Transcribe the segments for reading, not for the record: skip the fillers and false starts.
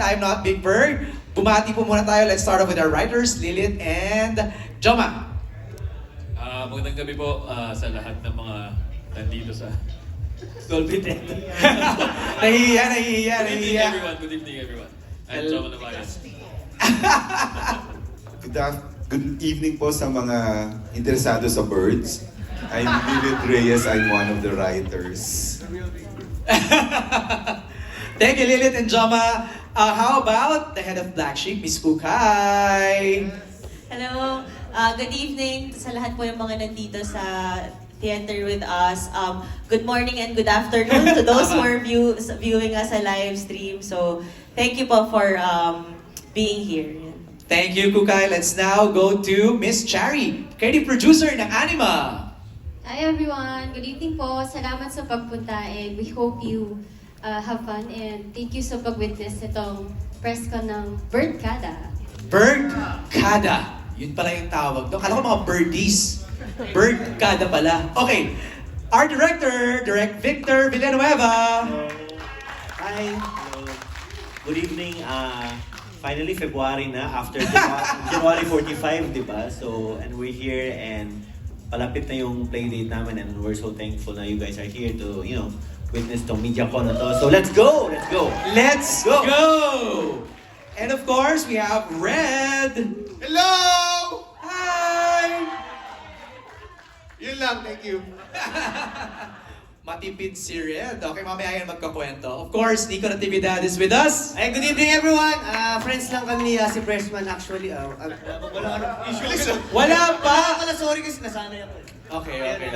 I'm not Big Bird. Bumati po muna tayo. Let's start off with our writers, Lilith and Joma. Magandang gabi po sa lahat ng mga nandito sa Dolby Tent. Nahihiya. Good evening everyone. I'm Joma Namayas. Good evening po sa mga interesado sa birds. I'm Lilith Reyes, I'm one of the writers. Thank you, Lilith and Joma. How about the head of Black Sheep, Miss Kukay? Hello, good evening sa lahat po ng mga nandito sa theater with us. Good morning and good afternoon to those who are viewing us sa live stream. So, thank you po for being here. Thank you, Kukay. Let's now go to Miss Chari, creative producer ng Anima. Hi everyone, good evening po. Salamat sa pagpunta and we hope you have fun and thank you sa pag-witness itong press con ng Birdkada. Birdkada. Yun pala yung tawag doon. Kala ko mga birdies. Birdkada pala. Okay. Our director, Direct Victor Villanueva. Hi! Hello. Good evening. Finally, February na after January 45, di ba? So, and we're here and palapit na yung playdate namin and we're so thankful na you guys are here to, you know, witness tong media con na to. So, let's go! Let's go! Let's go! And of course, we have Red. Hello! Hi! Yun lang, thank you. Matipid si Red. Okay, mamaya yan magkakwento. Of course, Nico Natividad is with us. Ay, good evening everyone! Friends lang kami ni si Freshman actually. Wala pa! Sorry kasi nasanay ako. Okay.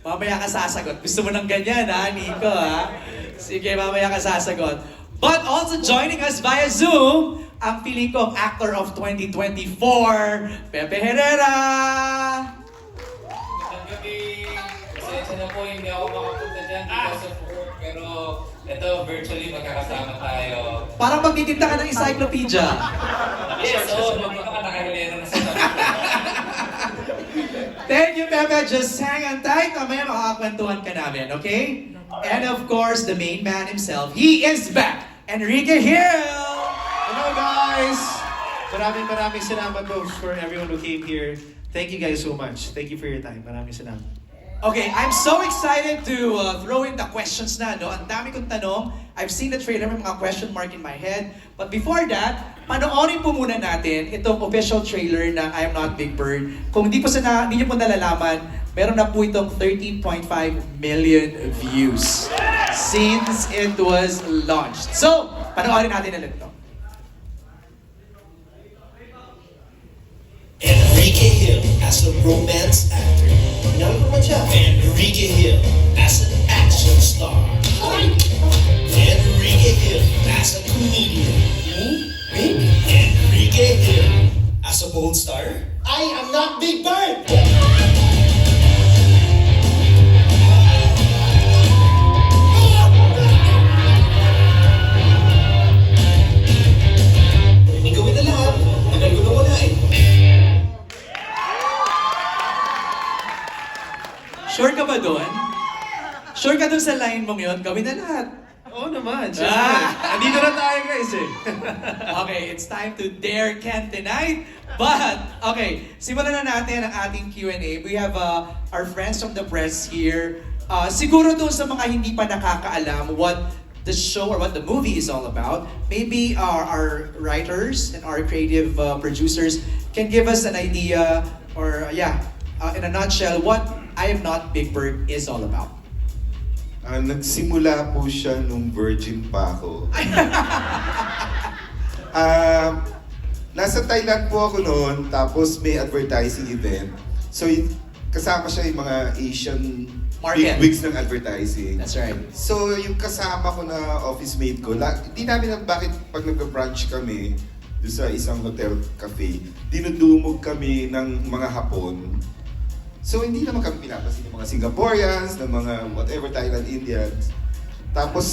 Mamaya ka sasagot. Gusto mo ng ganyan, ha, Nico, ha? Sige, mamaya ka sasagot. But also joining us via Zoom, ang piling kong actor of 2024, Pepe Herrera! Magandang gabi. Pasensya na po, hindi ako makapunta dyan because of work. Pero ito, virtually magkakasama tayo. Parang magtitinda ka ng encyclopedia. Yes, oo. Nakahilera na sa tabi. Thank you, Pepe. Just hang on tight. Mamaya makakakwentuhan ka namin, okay? And of course, the main man himself, he is back! Enrique Gil! Hello guys! Maraming salamat po for everyone who came here. Thank you guys so much. Thank you for your time. Maraming salamat. Okay, I'm so excited to throw in the questions na, no? Ang dami kong tanong. I've seen the trailer, may mga question mark in my head. But before that, panoorin po muna natin itong official trailer ng I Am Not Big Bird. Kung hindi niyo po nalalaman, meron na po itong 13.5 million views since it was launched. So, panoorin natin ulit ito. Enrique Gil as a romance actor. Enrique Gil as an action star. Enrique Gil as a comedian. Enrique Gil as a bold star. I am not Big Bird. Gawin na lahat. Tagal ko na wala eh. Sure ka ba doon? Sure ka doon sa line mong yun? Gawin na lahat. Oo naman, syempre. Andito na tayo guys eh. Okay, it's time to dare Ken tonight. But, okay, simulan na natin ang ating Q&A. We have our friends from the press here. Siguro doon sa mga hindi pa nakakaalam what the show or what the movie is all about, maybe our writers and our creative producers can give us an idea or, in a nutshell, what I Am Not Big Bird is all about. Nagsimula po siya nung virgin pa ako. Nasa Thailand po ako noon, tapos may advertising event. So, kasama siya yung mga Asian Market. bigwigs ng advertising. That's right. So, yung kasama ko na office mate ko, hindi namin alam bakit pag nag-brunch kami doon sa isang hotel cafe, dinudumog kami ng mga Hapon. So, hindi naman kami pinapasin ng mga Singaporeans, ng mga whatever, Thailand, Indians. Tapos,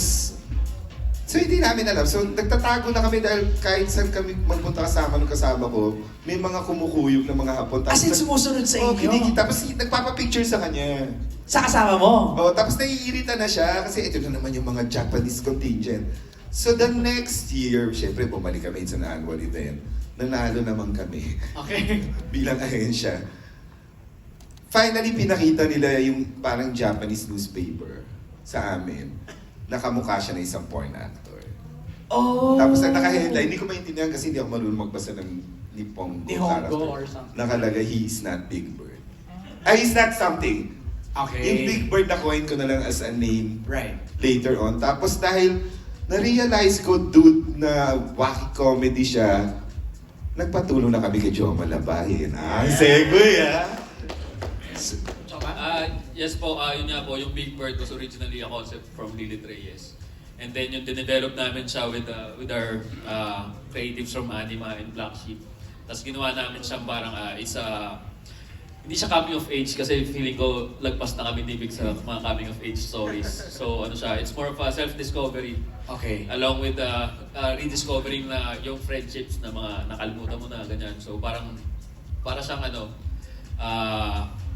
so hindi namin alam. So, nagtatago na kami dahil kahit saan kami magpunta kasama ng kasama ko, may mga kumukuyog ng mga Hapon. As in, sumusunod sa inyo? Kinikita. Tapos nagpapapicture sa kanya. Sa kasama mo? Oh, tapos naiirita na siya kasi ito na naman yung mga Japanese contingent. So the next year, syempre bumalik kami sa annual event. Nanalo naman kami Okay. bilang ahensya. Finally, pinakita nila yung parang Japanese newspaper sa amin. Nakamukha siya na isang porn actor. Oh. Tapos ang naka-headline, hindi ko maintindihan kasi hindi ako marunong magbasa ng Nihongo Nihongo character. or something. Nakalagay, he is not Big Bird. Ay, he's not something. Okay. Yung Big Bird na coin ko na lang as a name Right. later on. Tapos dahil na-realize ko, dude, na wacky comedy siya, nagpatulong na kami kay Joma Labahin. Ang segue, Yes po, yun nga po, yung Big Bird was originally a concept from Lilith Reyes. And then yung dinevelop namin siya with our creatives from Anima and Black Sheep. Tapos ginawa namin siyang parang hindi siya coming of age kasi feeling ko lagpas na kami nibig sa mga coming of age stories. So ano siya, it's more of a self-discovery. Okay. Along with rediscovering na yung friendships na mga nakalimutan mo na, ganyan. So parang, para siyang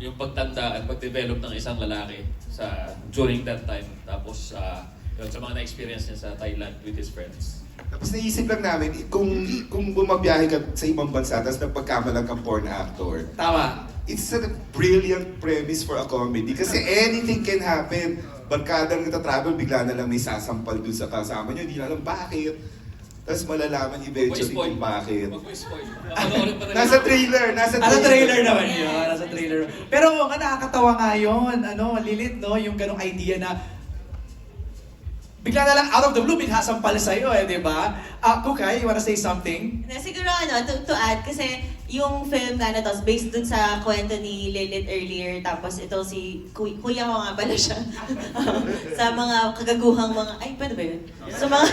yung pagtanda at pag-develop ng isang lalaki during that time. Tapos yun, sa mga na-experience niya sa Thailand with his friends. Tapos naisip lang namin, kung bumabiyahe ka sa ibang bansa, tapos nagpagkamalang kang porn actor, Tama. it's a brilliant premise for a comedy. Kasi anything can happen. Barkadang nagtatravel, bigla na lang may sasampal dun sa kasama nyo, hindi na alam bakit. Tapos malalaman eventually Spoil. kung bakit. Wag mo spoil. Panoorin pa rin. Nasa trailer! Nasa Trailer naman yun. Nasa trailer. Pero nga nakakatawa nga yun. Lilith, no? Yung ganong idea na bigla na lang out of the blue, bighasampal sa'yo di ba? Kukay, you wanna say something? Na siguro to add, kasi yung film na to, based dun sa kwento ni Lilith earlier, tapos ito si kuya ko nga pala siya. Sa mga kagaguhang mga, ay, paano ba yun? Sa mga,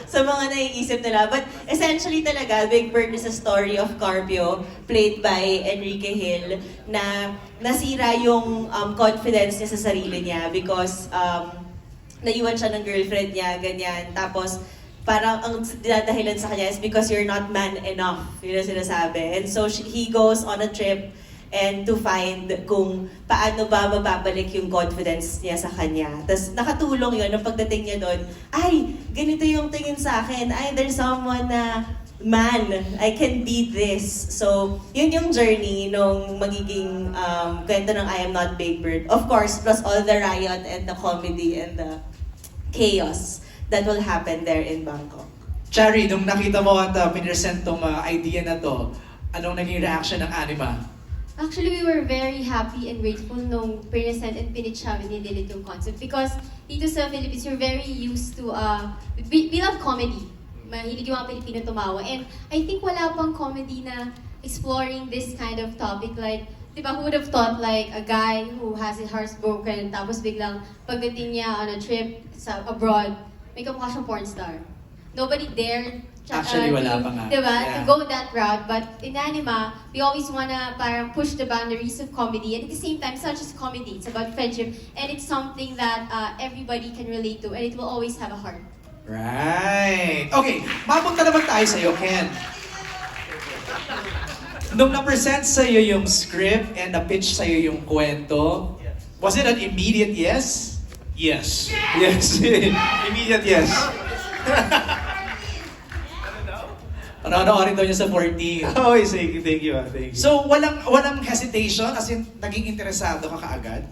sa mga naiisip nila. But essentially talaga, Big Bird is a story of Carpio, played by Enrique Gil, na nasira yung confidence niya sa sarili niya because naiwan siya ng girlfriend niya, ganyan. Tapos, parang ang dinadahilan sa kanya is because you're not man enough. Yun ang sinasabi. And so, he goes on a trip and to find kung paano ba mababalik yung confidence niya sa kanya. Tapos, nakatulong yun nung pagdating niya doon, ay, ganito yung tingin sa akin. Ay, there's someone na man, I can be this. So, yun yung journey nung magiging kwento ng I Am Not Big Bird. Of course, plus all the riot and the comedy and the chaos that will happen there in Bangkok. Chari, nung nakita mo at pinresent tong idea na to, anong naging reaction ng Anima? Actually, we were very happy and grateful nung present and pinitch namin ni Lilith yung concept because dito sa Philippines, we're very used to, we love comedy. Mahilig yung mga Pilipino tumawa. And I think wala pang comedy na exploring this kind of topic like, di ba, who would have thought like a guy who has his heart broken tapos biglang pagdating niya on a trip abroad, may kamukha siyang porn star. Nobody dared Actually, wala pa nga. Diba? Yeah. To go that route. But in Anima, we always wanna parang push the boundaries of comedy. And at the same time, it's not just comedy. It's about friendship. And it's something that everybody can relate to. And it will always have a heart. Right. Okay, mapunta naman tayo sa'yo, Ken. Nung na-present sa'yo yung script and na-pitch sa'yo yung kwento, was it an immediate yes? Yes. Yes. Immediate yes. Panoorin daw niya sa 14. Oh, thank you. Thank you. So, walang hesitation? As in, naging interesado ka kaagad?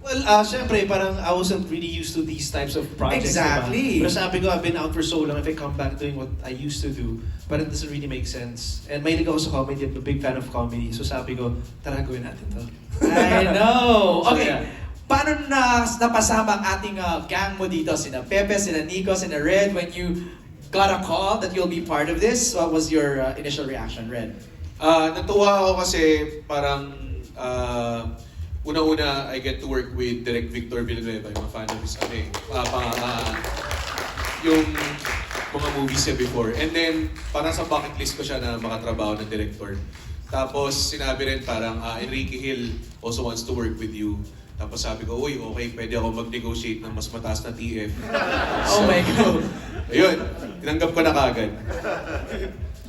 Well, syempre, parang I wasn't really used to these types of projects. Exactly. Diba? Pero sabi ko, I've been out for so long, if I come back doing what I used to do, but it doesn't really make sense. And mahilig ako sa comedy, I'm a big fan of comedy. So sabi ko, tara gawin natin to. I know. So, Okay. yeah. Paano napasama ang ating gang mo dito? Sina Pepe, sina Nico, sina Red, when you got a call that you'll be part of this, what was your initial reaction, Red? Natuwa ako kasi parang una-una I get to work with Direct Victor Villanueva, yung mga fan of his yung mga movies niya before. And then parang sa bucket list ko siya na makatrabaho ng director. Tapos sinabi rin parang Enrique Gil also wants to work with you. Tapos sabi ko, uy, okay, pwede ako mag-negotiate ng mas mataas na TF. Oh my God. Ayun, tinanggap ko na kagad.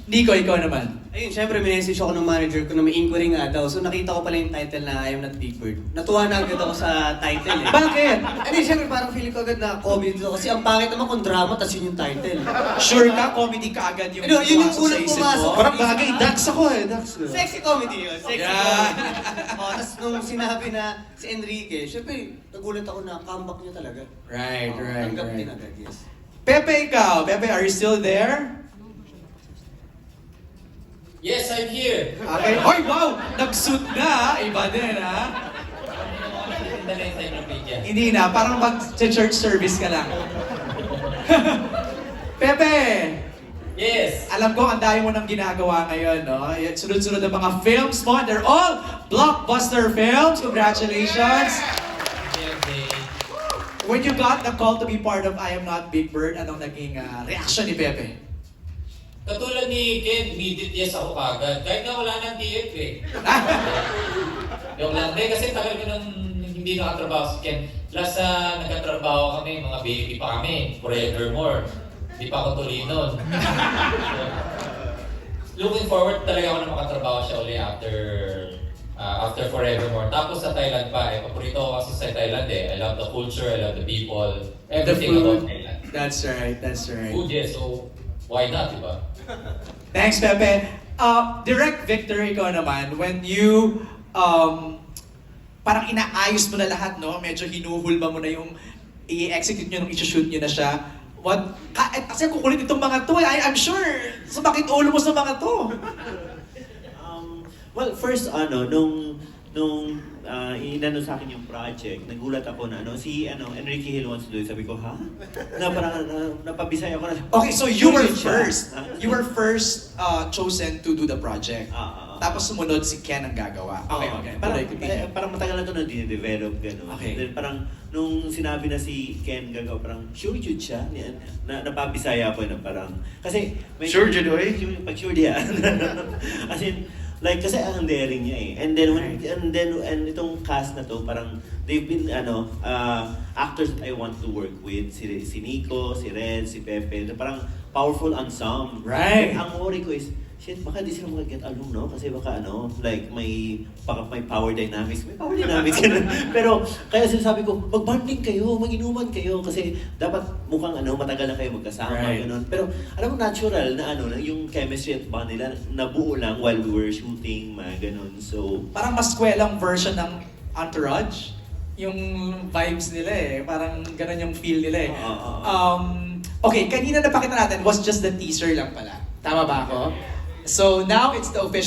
Nico, ikaw naman. Ayun, syempre, minessage ako ng manager ko na may inquiry nga daw. So nakita ko pala yung title na I Am Not Big Bird. Natuwa na agad ako sa title eh. Bakit? Hindi, syempre parang feeling ko agad na comedy to. Kasi ang pangit naman kung drama, tas yun yung title. Sure ka, comedy ka agad yung Ano, yun yung pumasok sa unang isip pumasok. mo? Parang bagay, Dax ako eh, Dax. Sexy comedy yun, sexy Yeah. comedy. Tapos nung sinabi na si Enrique, syempre, nagulat ako na comeback niya talaga. Right, Tanggap din agad, yes. Pepe, ikaw. Pepe, are you still there? Yes, I'm here. Okay. Oy, wow! Nag-suit na, iba din, ha? Ganda na yung time ng media. Hindi na, parang mag-church service ka lang. Pepe! Yes. Alam ko, ang dami mo nang ginagawa ngayon, no? Sunod-sunod ang mga films mo. They're all blockbuster films. Congratulations! Okay. When you got the call to be part of I Am Not Big Bird, anong naging reaction ni Pepe? Katulad ni Ken, immediate yes ako kagad. Kahit na wala ng TF eh. Yung lang. Hindi, kasi tagal ko nang hindi nakatrabaho si Ken. Plus nagkatrabaho kami, mga baby pa kami. Forevermore. Hindi pa ako tuloy nun. Looking forward talaga ako na makatrabaho siya uli after Forevermore. Tapos sa Thailand pa eh. Paborito ko kasi sa Thailand eh. I love the culture, I love the people. Everything about Thailand. That's right, that's right. Food yes, so why not, diba? Thanks, Pepe. Direct Victor, ikaw naman, when you parang inaayos mo na lahat, no? Medyo hinuhulma mo na yung i-execute nyo nung i-shoot nyo na siya. Kasi kukulit itong mga to, I'm sure, sumakit ulo mo sa mga to. Well, first, nung inano sa akin yung project, nagulat ako na, Enrique Gil wants to do it. Sabi ko, ha? Na parang napabisay ako na. Okay, so you were Tuloy siya. first. You were first chosen to do the project. Tapos sumunod si Ken ang gagawa. Okay. Parang matagal na ito na dine-develop, gano'n. Okay. Then parang, nung sinabi na si Ken gagawa, parang sure yun siya. Napabisaya ako na parang, kasi... Sure yun, oy? Pag sure diya. As in, like, kasi ang daring niya eh. And then itong cast na to, parang they've been actors that I want to work with. Si Nico, si Red, si Pepe. Parang powerful ensemble. Right. And ang worry ko is, shit, baka di sila mag-get along, no? Kasi baka like may power dynamics. May power dynamics ganun. Pero kaya sinasabi ko, mag-bonding kayo, mag-inuman kayo. Kasi dapat mukhang matagal na kayo magkasama. Right. Ganun. Pero alam mo, natural na yung chemistry at bond nila, nabuo lang while we were shooting, mga ganun. So, Parang mas kwelang version ng Entourage. Yung vibes nila eh. Parang ganun yung feel nila eh. Okay, kanina napakita natin was just the teaser lang pala. Tama ba ako? So now it's the official